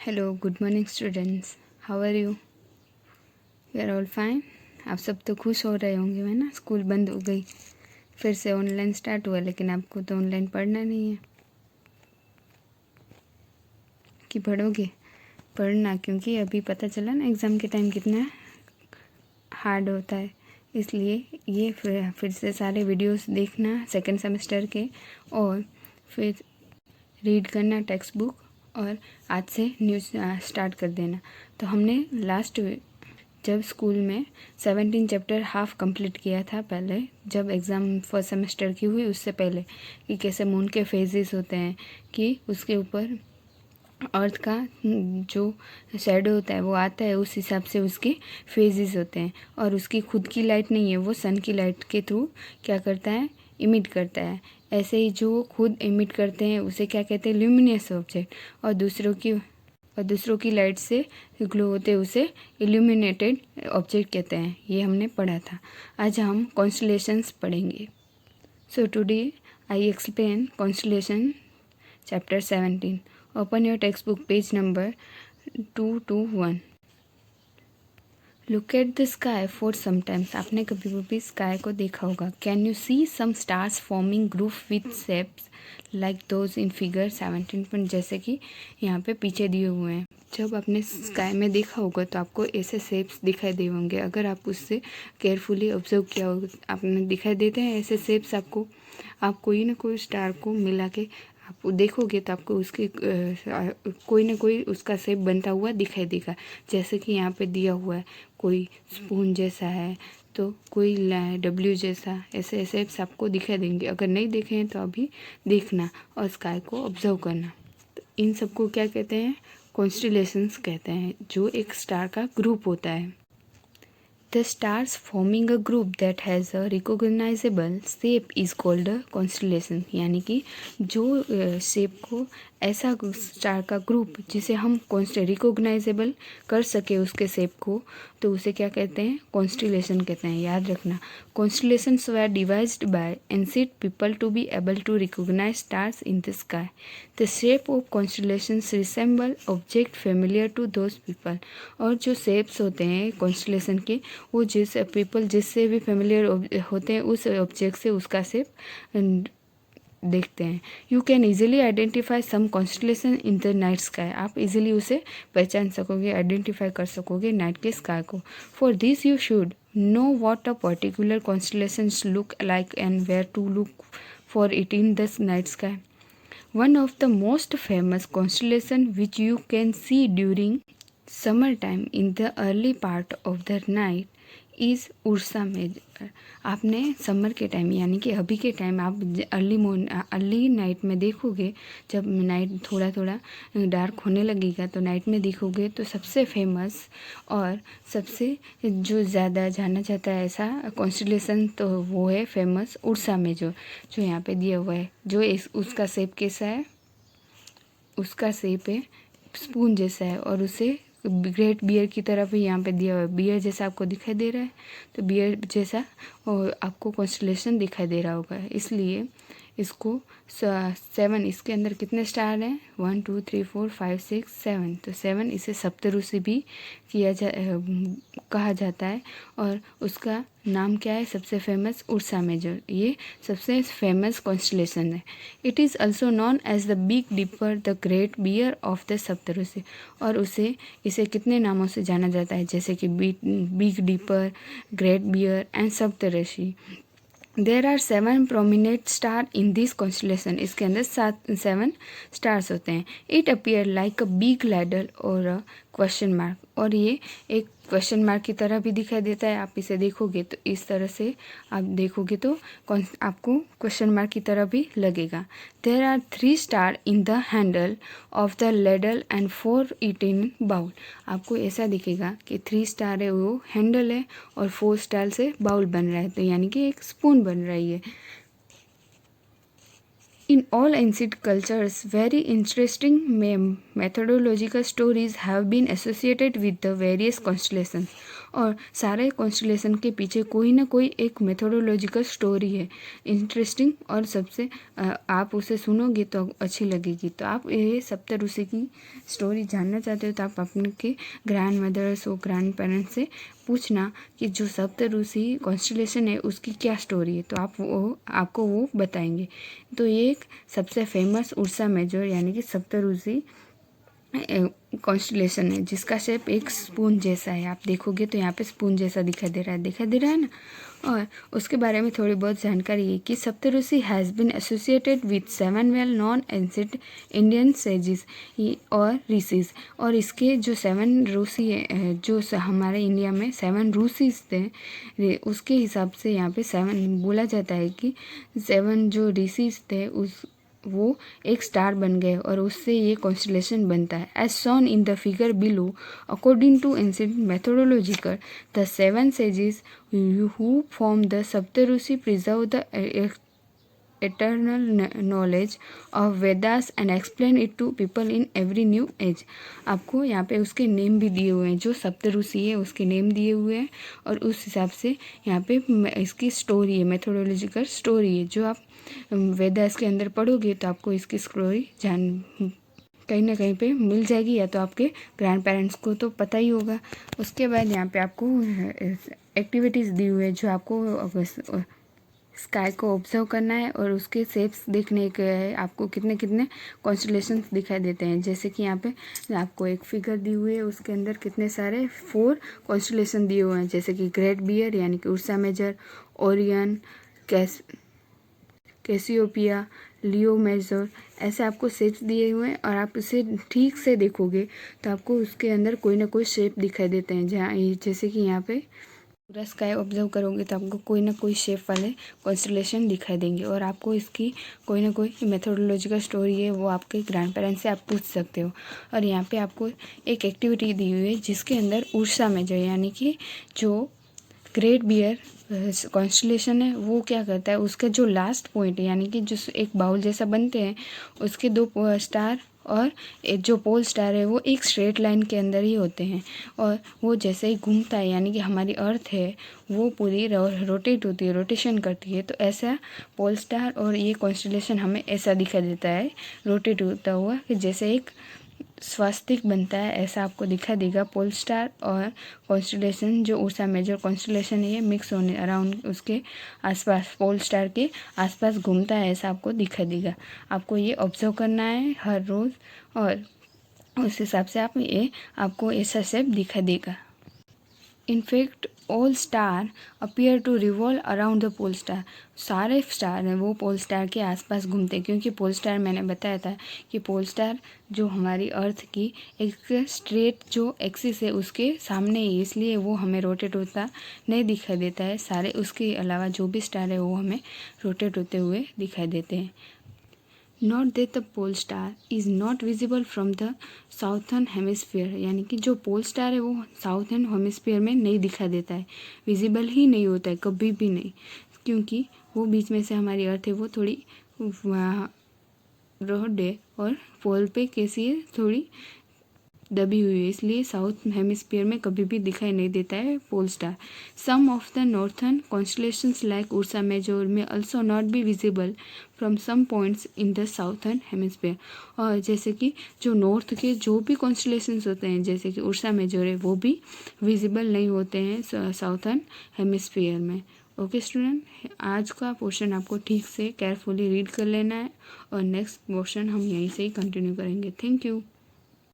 Hello, good morning students. How are you? We are all fine. आप सब तो खुश हो रहे होंगे, है ना? स्कूल बंद हो गई, फिर से ऑनलाइन स्टार्ट हुआ, लेकिन आपको तो ऑनलाइन पढ़ना नहीं है कि पढ़ोगे? पढ़ना, क्योंकि अभी पता चला ना एग्ज़ाम के टाइम कितना हार्ड होता है। इसलिए ये फिर से सारे वीडियोस देखना सेकंड सेमेस्टर के, और फिर रीड करना टेक्स्ट बुक, और आज से न्यूज़ स्टार्ट कर देना। तो हमने लास्ट जब स्कूल में 17 चैप्टर हाफ कंप्लीट किया था पहले, जब एग्ज़ाम फर्स्ट सेमेस्टर की हुई उससे पहले, कि कैसे मून के फेजेस होते हैं, कि उसके ऊपर अर्थ का जो शैडो होता है वो आता है, उस हिसाब से उसके फेजेस होते हैं, और उसकी खुद की लाइट नहीं है, वो सन की लाइट के थ्रू क्या करता है, इमिट करता है। ऐसे ही जो खुद इमिट करते हैं उसे क्या कहते हैं, ल्यूमिनियस ऑब्जेक्ट, और दूसरों की लाइट से ग्लो होते हैं उसे इल्यूमिनेटेड ऑब्जेक्ट कहते हैं। ये हमने पढ़ा था। आज हम कॉन्स्टलेशंस पढ़ेंगे। So today I explain constellation chapter 17. Open your text book page number 221. Look at the sky for sometimes. आपने कभी कभी स्काई को देखा होगा। Can you see some stars forming group with shapes like those in figure 17 पर, जैसे कि यहाँ पे पीछे दिए हुए हैं। जब आपने स्काई में देखा होगा तो आपको ऐसे शेप्स दिखाई दे होंगे। अगर आप उससे केयरफुली ऑब्जर्व किया होगा, आपने दिखाई देते हैं ऐसे शेप्स आपको। आप कोई ना कोई स्टार को मिला के आप देखोगे तो आपको उसके कोई ना कोई उसका शेप बनता हुआ दिखाई देगा। जैसे कि यहाँ पे दिया हुआ है, कोई स्पून जैसा है, तो कोई डब्ल्यू जैसा, ऐसे शेप्स आपको दिखाई देंगे। अगर नहीं देखे हैं तो अभी देखना और स्काई को ऑब्जर्व करना। तो इन सबको क्या कहते हैं, कॉन्स्टलेशंस कहते हैं, जो एक स्टार का ग्रुप होता है। The stars forming a group that has a recognizable shape is called a constellation. यानी कि जो शेप को ऐसा स्टार का ग्रुप जिसे हम रिकोगनाइजेबल कर सके उसके शेप को, तो उसे क्या कहते हैं, कॉन्स्टलेशन कहते हैं। याद रखना, constellations were devised by ancient people to be able to recognise stars in the sky. The shape of constellations resemble object familiar to those people. और जो शेप्स होते हैं कॉन्स्टलेशन के, वो जिससे भी फेमिलियर होते हैं उस ऑब्जेक्ट से उसका शेप देखते हैं। You can easily identify some constellation in the night sky. आप इजीली उसे पहचान सकोगे, आइडेंटिफाई कर सकोगे नाइट के स्काई को। For this you should know what a particular constellations look like and where to look for it in the night sky. One of the most famous constellation which you can see during summertime in the early part of the night is Ursa Major. आपने summer के time यानी कि अभी के time आप early night में देखोगे, जब नाइट थोड़ा थोड़ा डार्क होने लगेगा तो नाइट में देखोगे तो सबसे फेमस और सबसे जो ज़्यादा जाना जाता है ऐसा कॉन्स्टलेशन तो वो है फेमस उर्सा मेजर, जो यहाँ पे दिया हुआ है। जो उसका शेप कैसा है, उसका शेप है स्पून जैसा है, और उसे ग्रेट बियर की तरफ ही यहाँ पे दिया हुआ है। बियर जैसा आपको दिखाई दे रहा है, तो बियर जैसा और आपको कॉन्स्टलेशन दिखाई दे रहा होगा। इसलिए इसको 7, इसके अंदर कितने स्टार हैं, 1 2 3 4 5 6 7, तो 7 इसे सप्तऋषि भी कहा जाता है। और उसका नाम क्या है, सबसे फेमस उर्सा मेजर, ये सबसे फेमस कॉन्स्टलेशन है। It is also known as the big dipper, the great bear of the Saptarishi. और इसे कितने नामों से जाना जाता है, जैसे कि big dipper, great bear and Saptarishi. There are 7 prominent star in this constellation. इसके अंदर 7 स्टार्स होते हैं। It appear like a big ladder और अ क्वेश्चन मार्क, और ये एक क्वेश्चन मार्क की तरह भी दिखाई देता है। आप इसे देखोगे तो इस तरह से आप देखोगे तो आपको क्वेश्चन मार्क की तरह भी लगेगा। There are 3 star in the handle of the ladle and 4 it in bowl. आपको ऐसा दिखेगा कि 3 स्टार है वो हैंडल है, और 4 स्टार से बाउल बन रहा है, तो यानी कि एक स्पून बन रही है। In all ancient cultures, very interesting methodological stories have been associated with the various constellations. और सारे कॉन्स्टलेशन के पीछे कोई ना कोई एक मेथोडोलॉजिकल स्टोरी है इंटरेस्टिंग, और सबसे आप उसे सुनोगे तो अच्छी लगेगी। तो आप ये सप्तऋषि की स्टोरी जानना चाहते हो तो आप अपने के ग्रैंड मदर्स और ग्रैंड पेरेंट्स से पूछना कि जो सप्तऋषि कॉन्स्टलेशन है उसकी क्या स्टोरी है, तो आपको वो बताएंगे। तो ये एक सबसे फेमस उर्सा मेजर यानी कि सप्तऋषि कॉन्स्टलेशन है, जिसका शेप एक स्पून जैसा है। आप देखोगे तो यहाँ पे स्पून जैसा दिखाई दे रहा है ना। और उसके बारे में थोड़ी बहुत जानकारी है कि Saptarishi has been associated with 7 well known ancient Indian sages और ऋषिज। और इसके जो 7 ऋषि है, जो हमारे इंडिया में 7 ऋषिज थे, उसके हिसाब से यहाँ पे 7 बोला जाता है कि 7 जो ऋषिज थे वो एक स्टार बन गए और उससे ये कॉन्स्टलेशन बनता है। As shown in the figure below, according to ancient methodological, the 7 sages who form the Saptarishi preserve the eternal knowledge of Vedas and explain it to people in every new age। आपको यहाँ पे उसके name भी दिए हुए हैं, जो सप्तऋषि है उसके नेम दिए हुए हैं, और उस हिसाब से यहाँ पे इसकी स्टोरी है, मेथोडोलॉजिकल स्टोरी है। जो आप वेदास के अंदर पढ़ोगे तो आपको इसकी स्टोरी कहीं ना कहीं पे मिल जाएगी, या तो आपके ग्रैंड पेरेंट्स को तो पता ही होगा। उसके बाद यहाँ पे आपको एक्टिविटीज़ दी हुई है, जो आपको स्काई को ऑब्जर्व करना है और उसके शेप्स देखने के है, आपको कितने कितने कॉन्स्टलेशंस दिखाई देते हैं। जैसे कि यहाँ पे आपको एक फिगर दी हुई है, उसके अंदर कितने सारे 4 कॉन्स्टलेशन दिए हुए हैं, जैसे कि ग्रेट बियर यानी कि उर्सा मेजर, ओरियन, कैसियोपिया, लियो मेजर, ऐसे आपको शेप्स दिए हुए हैं। और आप उसे ठीक से देखोगे तो आपको उसके अंदर कोई ना कोई शेप दिखाई देते हैं। जैसे कि यहाँ पे पूरा स्काई ऑब्जर्व करोगे तो आपको कोई ना कोई शेप वाले कॉन्स्टलेशन दिखाई देंगे, और आपको इसकी कोई ना कोई मेथोडोलॉजिकल स्टोरी है, वो आपके ग्रैंड पेरेंट्स से आप पूछ सकते हो। और यहाँ पे आपको एक एक्टिविटी दी हुई है जिसके अंदर उर्सा मेजर यानी कि जो ग्रेट बियर कॉन्स्टलेशन है वो क्या करता है, उसका जो लास्ट पॉइंट है यानी कि जो एक बाउल जैसा बनते हैं, उसके 2 स्टार और एक जो पोल स्टार है वो एक स्ट्रेट लाइन के अंदर ही होते हैं, और वो जैसे ही घूमता है यानी कि हमारी अर्थ है वो पूरी रोटेट होती है, रोटेशन करती है। तो ऐसा पोल स्टार और ये कॉन्स्टलेशन हमें ऐसा दिखाई देता है रोटेट होता हुआ, कि जैसे एक स्वास्तिक बनता है ऐसा आपको दिखा देगा। पोल स्टार और कॉन्स्टलेशन जो उर्सा मेजर कॉन्स्टलेशन है ये मिक्स होने अराउंड उसके आसपास पोल स्टार के आसपास घूमता है ऐसा आपको दिखा देगा। आपको ये ऑब्जर्व करना है हर रोज़, और उस हिसाब से आपको ऐसा शेप दिखा देगा। In fact all star appear to revolve around the pole star. सारे स्टार हैं वो पोल स्टार के आसपास घूमते हैं, क्योंकि पोल स्टार मैंने बताया था कि पोल स्टार जो हमारी अर्थ की एक स्ट्रेट जो एक्सिस है उसके सामने ही, इसलिए वो हमें रोटेट होता नहीं दिखाई देता है। सारे उसके अलावा जो भी स्टार है वो हमें रोटेट होते हुए दिखाई देते हैं। Not that the pole star is not visible from the southern hemisphere, यानी कि जो पोल स्टार है वो साउथर्न हेमिस्फीयर में नहीं दिखाई देता है, विजिबल ही नहीं होता है कभी भी नहीं, क्योंकि वो बीच में से हमारी अर्थ है वो थोड़ी रोड है और पोल पे कैसी है थोड़ी दबी हुई है, इसलिए साउथ हेमिस्फीयर में कभी भी दिखाई नहीं देता है pole star. Some of the northern constellations like Ursa Major may also not be visible from some points in the southern hemisphere. और जैसे कि जो नॉर्थ के जो भी कॉन्स्टलेशंस होते हैं जैसे कि उर्सा मेजर है वो भी विजिबल नहीं होते हैं साउथर्न हेमिस्फीयर में। ओके स्टूडेंट, आज का पोर्शन आपको ठीक से केयरफुली रीड कर लेना है, और नेक्स्ट पोर्शन हम यहीं से ही कंटिन्यू करेंगे। Thank you.